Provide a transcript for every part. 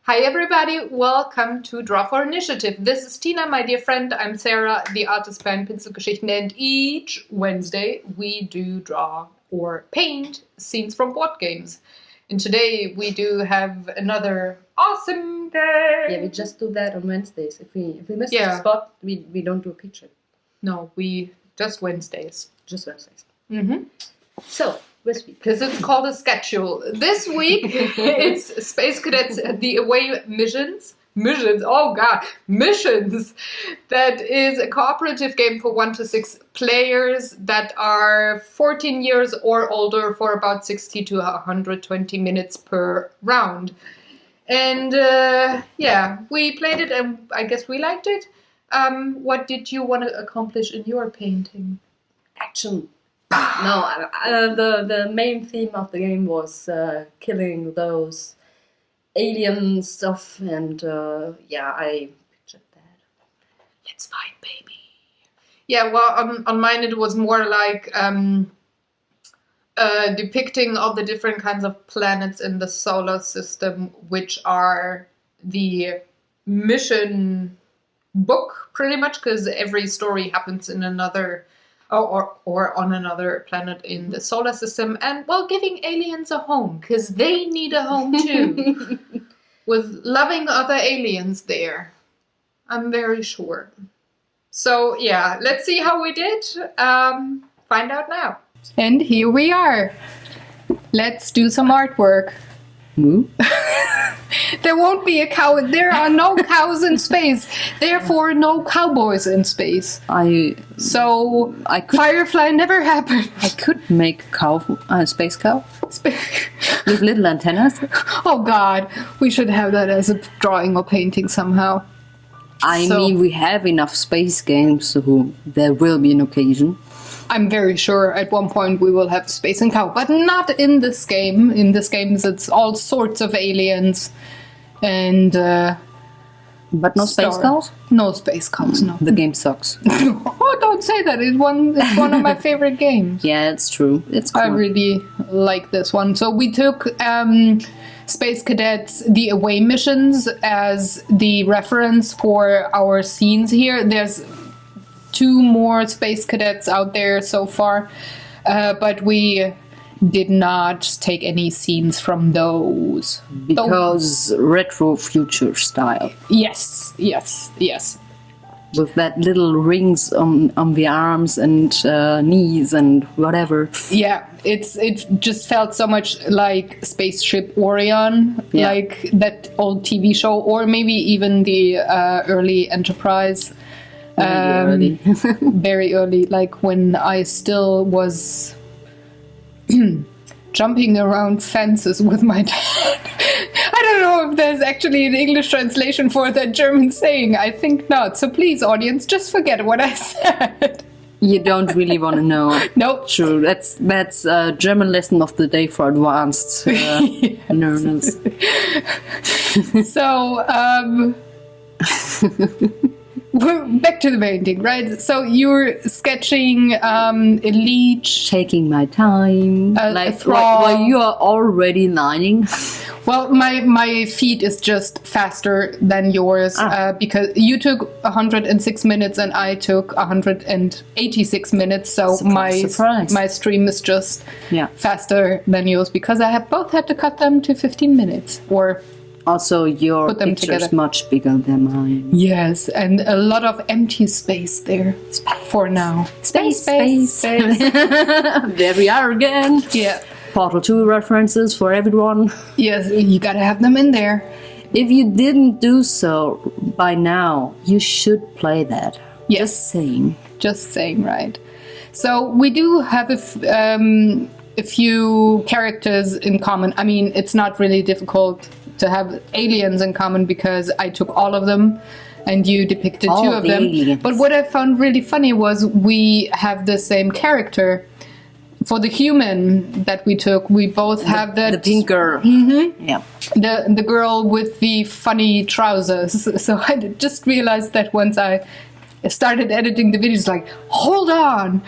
Hi everybody, welcome to Draw for Initiative. This is Tina, my dear friend. I'm Sarah, the artist behind Pinselgeschichten, and each Wednesday we do draw or paint scenes from board games. And today we do have another awesome day. Yeah, we just do that on Wednesdays. If we miss the spot, we don't do a picture. No, we just Wednesdays. Just Wednesdays. Mm-hmm. So, this week. Because it's called a schedule. This week it's Space Cadets the Away Missions. Missions. That is a cooperative game for 1 to 6 players that are 14 years or older for about 60 to 120 minutes per round. And we played it and I guess we liked it. What did you want to accomplish in your painting? Action. No, the main theme of the game was killing those alien stuff, and I pictured that. Let's fight, baby. Yeah, well, on mine it was more like depicting all the different kinds of planets in the solar system, which are the mission book, pretty much, because every story happens in another or on another planet in the solar system, and giving aliens a home, because they need a home too. With loving other aliens there, I'm very sure. So yeah, let's see how we did. Find out now. And here we are. Let's do some artwork. There won't be a cow. There are no cows in space. Therefore, no cowboys in space. Firefly never happened. I could make space cow with little antennas. Oh God, we should have that as a drawing or painting somehow. I mean, we have enough space games, so there will be an occasion. I'm very sure at one point we will have space and cow, but not in this game. In this game, it's all sorts of aliens, and but no space cows. No space cows. No, the game sucks. Oh, don't say that. It's one of my favorite games. Yeah, it's true. It's cool. I really like this one. So we took Space Cadets the Away Missions as the reference for our scenes here. There's 2 more Space Cadets out there so far, but we did not take any scenes from those. Because retro future style. Yes. With that little rings on the arms and knees and whatever. Yeah, it just felt so much like Spaceship Orion, like that old TV show, or maybe even the early Enterprise. Very early, like when I still was jumping around fences with my dad. I don't know if there's actually an English translation for that German saying. I think not. So please, audience, just forget what I said. You don't really want to know. Nope. True. That's a German lesson of the day for advanced learners. So, we're back to the painting, right? So you're sketching a leech. Taking my time. While you are already lining. Well, my feet is just faster than yours because you took 106 minutes and I took 186 minutes. So surprise. My stream is just faster than yours because I have both had to cut them to 15 minutes or. Also, your picture is much bigger than mine. Yes, and a lot of empty space there for now. Space. There we are again. Yeah. Portal 2 references for everyone. Yes, you gotta have them in there. If you didn't do so by now, you should play that. Yes. Just saying, right. So we do have a few characters in common. I mean, it's not really difficult to have aliens in common because I took all of them and you depicted 2 of them. Aliens. But what I found really funny was we have the same character. For the human that we took, we both have that... The pink girl. Mm-hmm. Yeah. The girl with the funny trousers. So I just realized that once I started editing the videos, like, hold on!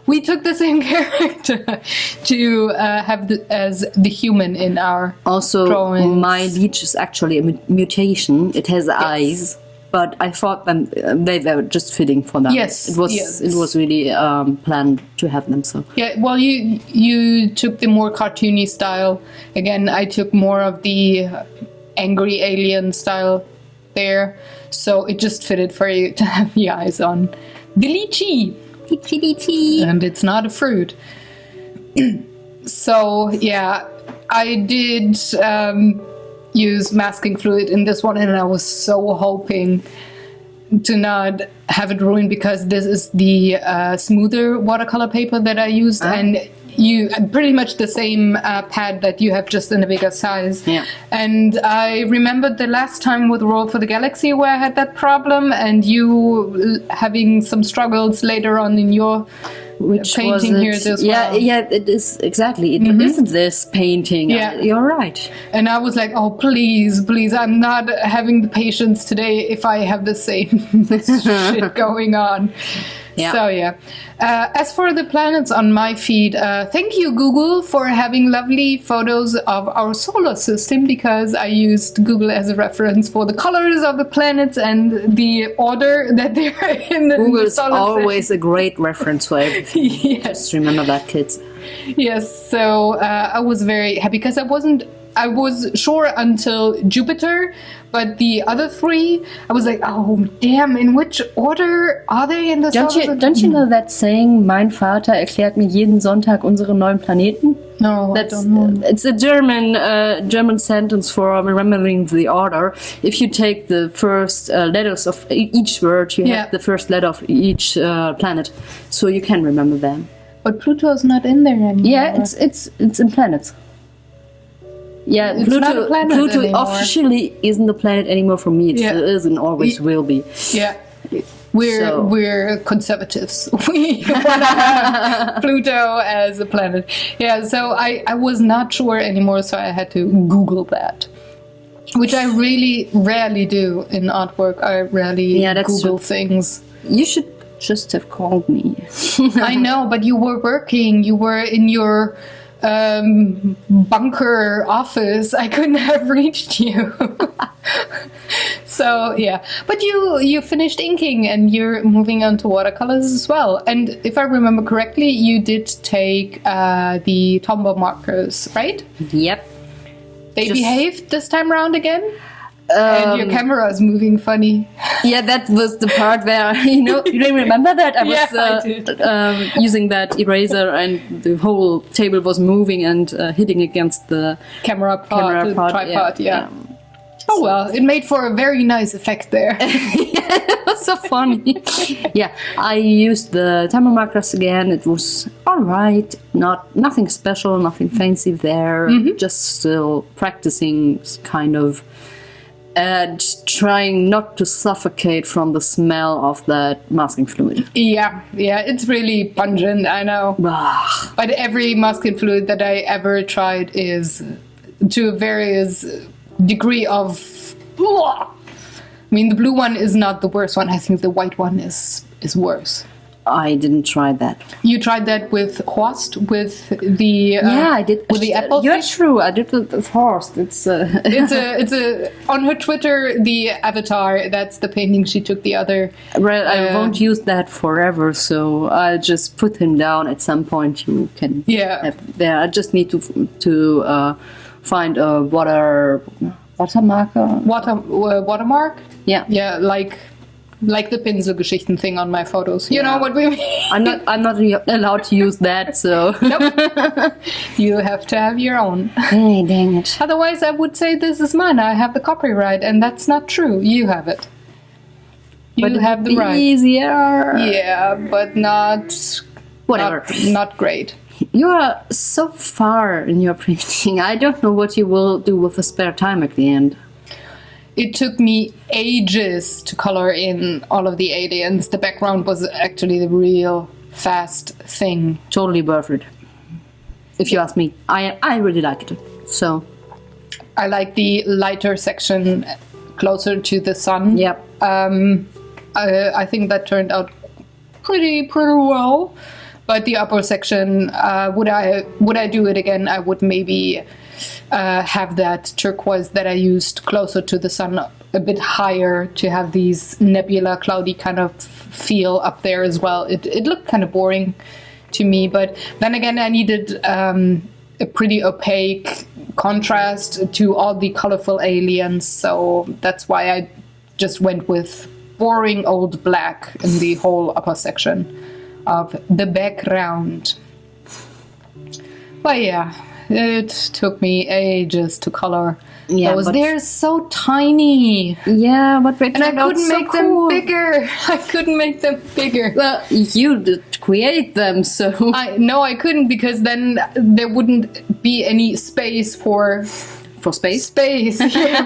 we took the same character to have as the human in our Also, drawings. my leech is actually a mutation. It has eyes, but I thought them they were just fitting for them. Yes, it was. yes. It was really planned to have them. So Yeah, well, you took the more cartoony style. Again, I took more of the angry alien style there, so it just fitted for you to have the eyes on the lychee. And it's not a fruit. So, yeah, I did use masking fluid in this one, and I was so hoping to not have it ruined because this is the smoother watercolor paper that I used, and you pretty much the same pad that you have, just in a bigger size. Yeah. And I remembered the last time with Roll for the Galaxy where I had that problem, and you having some struggles later on in your painting was here it? as Yeah, well. yeah, it is exactly. It is this painting. Yeah. You're right. And I was like, oh, please, I'm not having the patience today if I have the same shit going on. Yeah. So, yeah. As for the planets on my feed, thank you, Google, for having lovely photos of our solar system, because I used Google as a reference for the colors of the planets and the order that they're in the Google is solar always a great reference for everything. system. Yes. Just remember that, kids. Yes, so I was very happy because I was sure until Jupiter, but the other three, I was like, oh damn, in which order are they in the solar system? Don't you know that saying, mein Vater erklärt mir jeden Sonntag unsere neuen Planeten? No, That's I don't know. it's a German sentence for remembering the order. If you take the first letters of each word, you Yeah. have the first letter of each planet, so you can remember them. But Pluto's not in there anymore. Yeah, it's in planets. Yeah, It's not a planet Pluto anymore. officially isn't a planet anymore for me. It Yeah. still is and always will be. Yeah. We're conservatives. We want to have Pluto as a planet. Yeah, so I was not sure anymore, so I had to Google that. Which I really rarely do in artwork. I rarely that's Google true. things. You should just have called me. I know, but you were working. You were in your bunker office. I couldn't have reached you. So yeah, but you finished inking and you're moving on to watercolors as well. And if I remember correctly, you did take the Tombow markers, right? Yep. They Just- behaved this time around again. And your camera is moving funny. Yeah, that was the part where, you don't remember that? I was Yeah, I did. using that eraser and the whole table was moving and hitting against the Camera part, camera the part. tripod, yeah. Oh well, it made for a very nice effect there. It was so funny. Yeah, I used the timer markers again. It was all right. Nothing special, nothing fancy there. Just still practicing, kind of. And trying not to suffocate from the smell of that masking fluid. Yeah, it's really pungent, I know. Ah, But every masking fluid that I ever tried is to a various degree of... I mean, the blue one is not the worst one. I think the white one is worse. I didn't try that. You tried that with Horst, with the... Yeah, I did. With the apple You're fish? true. I did with the Horst. It's It's a on her Twitter, the avatar, that's the painting she took the other. Well, I won't use that forever, so I'll just put him down at some point. You can Yeah. have there. I just need to find a watermarker. Watermark? Yeah. Yeah, like the Pinsel-Geschichten thing on my photos. You know what we mean? I'm not allowed to use that, so. Nope. You have to have your own. Hey, dang it! Otherwise, I would say this is mine. I have the copyright, and that's not true. You have it. You But have the it'd be right. easier. Yeah, but not Whatever. Not great. You are so far in your painting. I don't know what you will do with the spare time at the end. It took me ages to color in all of the aliens. The background was actually the real fast thing. Totally worth it. If you ask me, I really liked it. So. I like the lighter section closer to the sun. Yep. I think that turned out pretty well. But the upper section, would I do it again? I would maybe have that turquoise that I used closer to the sun, a bit higher, to have these nebula, cloudy kind of feel up there as well. It looked kind of boring to me, but then again, I needed a pretty opaque contrast to all the colorful aliens, so that's why I just went with boring old black in the whole upper section of the background. But yeah, it took me ages to color those. They're so tiny. Yeah, but they and I couldn't make them bigger. I couldn't make them bigger. Well, you did create them, so I couldn't, because then there wouldn't be any space for space. Yeah,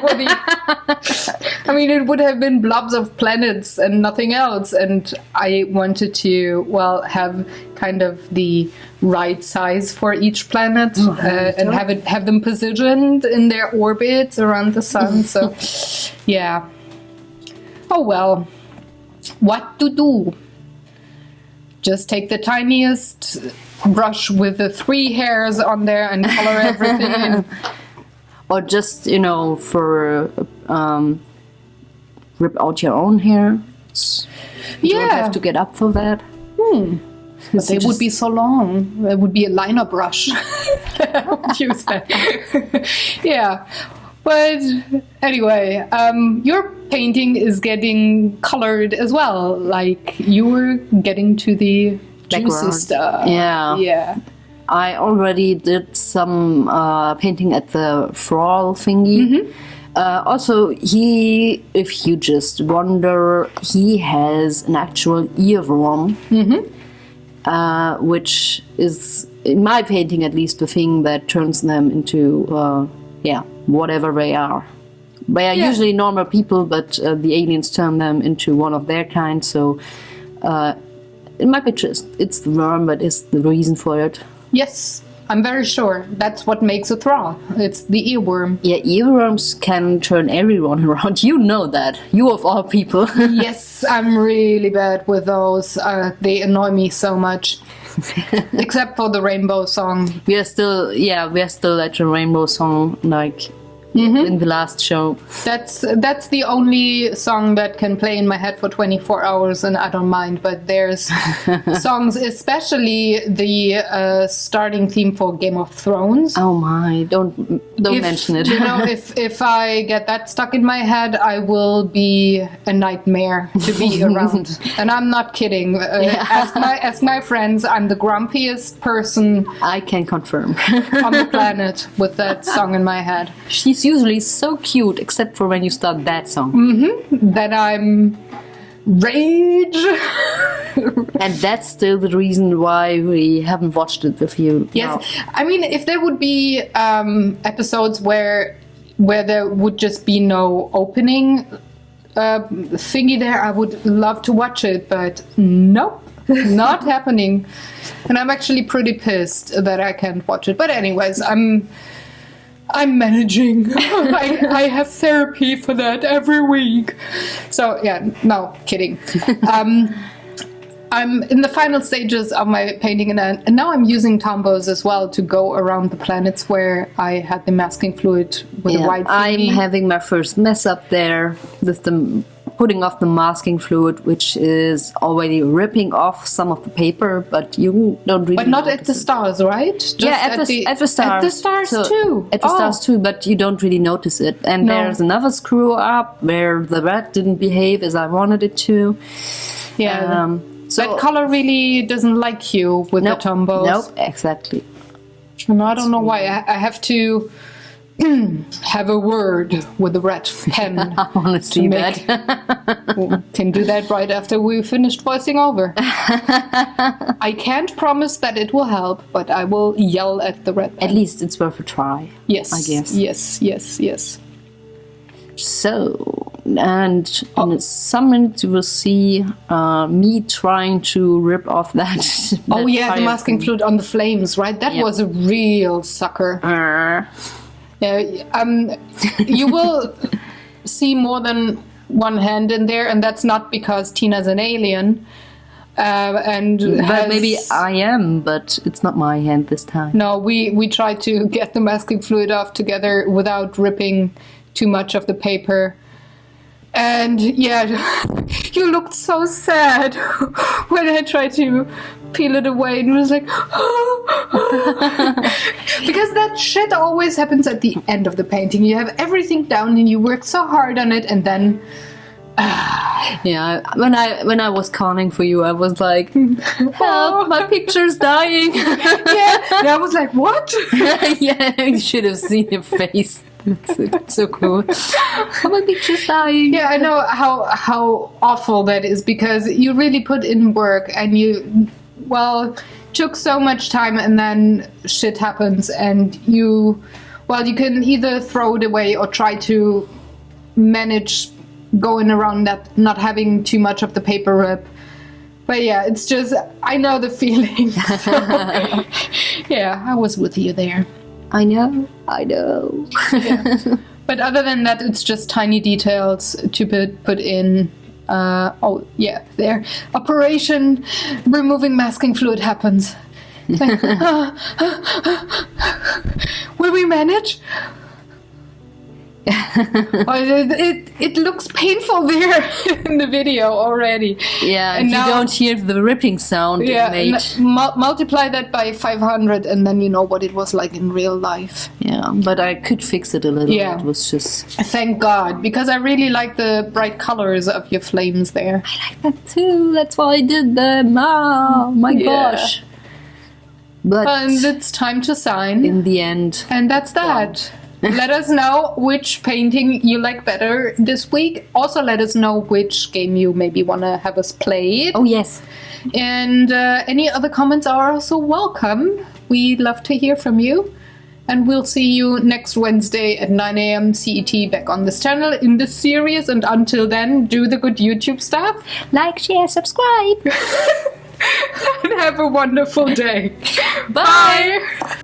I mean, it would have been blobs of planets and nothing else. And I wanted to, have kind of the right size for each planet, and have them positioned in their orbits around the sun. So, yeah. Oh well. What to do? Just take the tiniest brush with the 3 hairs on there and color everything in. Or just, for rip out your own hair. You don't have to get up for that. But they would be so long. There would be a liner brush. I would use that. Yeah. But anyway, your painting is getting colored as well. Like, you were getting to the juicy stuff. Yeah. I already did some painting at the Thrall thingy. Also, if you just wonder, he has an actual earworm, which is, in my painting at least, the thing that turns them into, whatever they are. They are usually normal people, but the aliens turn them into one of their kind, so it might be just, it's the worm that is the reason for it. Yes, I'm very sure. That's what makes a thrall. It's the earworm. Yeah, earworms can turn everyone around. You know that. You of all people. Yes, I'm really bad with those. They annoy me so much. Except for the rainbow song. We are still at the rainbow song, like in the last show. That's the only song that can play in my head for 24 hours, and I don't mind. But there's songs, especially the starting theme for Game of Thrones. Oh my! Don't mention it. If I get that stuck in my head, I will be a nightmare to be around. And I'm not kidding. Ask my friends. I'm the grumpiest person I can confirm on the planet with that song in my head. She's usually so cute, except for when you start that song. Then I'm rage. And that's still the reason why we haven't watched it with you. Yes, now. I mean, if there would be episodes where there would just be no opening thingy there, I would love to watch it, but nope. Not happening. And I'm actually pretty pissed that I can't watch it. But anyways, I'm managing. I have therapy for that every week. So yeah, no, kidding. I'm in the final stages of my painting, and now I'm using Tombos as well to go around the planets where I had the masking fluid with the white thingy. I'm having my first mess up there with the putting off the masking fluid, which is already ripping off some of the paper, but you don't really. But not at the stars, right? Just at the stars. At the stars too. At the stars too, but you don't really notice it. And there's another screw up where the red didn't behave as I wanted it to. Yeah. So that color really doesn't like you with the Tombos. Nope, exactly. And I don't know why. I have to have a word with the red pen. I want to see that. Can do that right after we finished voicing over. I can't promise that it will help, but I will yell at the red pen. At least it's worth a try. Yes. I guess. Yes. So, and in some minutes you will see me trying to rip off that. The masking fluid on the flames, right? That was a real sucker. You will see more than one hand in there, and that's not because Tina's an alien. And But maybe I am, but it's not my hand this time. No, we tried to get the masking fluid off together without ripping too much of the paper. And yeah, you looked so sad when I tried to peel it away, and it was like, because that shit always happens at the end of the painting. You have everything down and you work so hard on it, and then yeah, when I was calling for you, I was like, help, my picture's dying. Yeah, and I was like, what? Yeah, you should have seen your face. It's so cool. My picture's dying. Yeah, I know how awful that is, because you really put in work and you, took so much time, and then shit happens, and you can either throw it away or try to manage going around that, not having too much of the paper rip. But yeah, it's just, I know the feeling. So, yeah, I was with you there. I know. Yeah. But other than that, it's just tiny details to put in. There. Operation removing masking fluid happens. Like, will we manage? It looks painful there in the video already. Yeah, and you now, don't hear the ripping sound it made. Multiply that by 500, and then you know what it was like in real life. Yeah, but I could fix it a little. Yeah. It was just... Thank God, because I really like the bright colors of your flames there. I like that too. That's why I did them. Oh my gosh. But and it's time to sign. In the end. And that's that. Let us know which painting you like better this week. Also, let us know which game you maybe want to have us play. Oh, yes. And any other comments are also welcome. We'd love to hear from you. And we'll see you next Wednesday at 9 a.m. CET back on this channel in this series. And until then, do the good YouTube stuff. Like, share, subscribe. And have a wonderful day. Bye.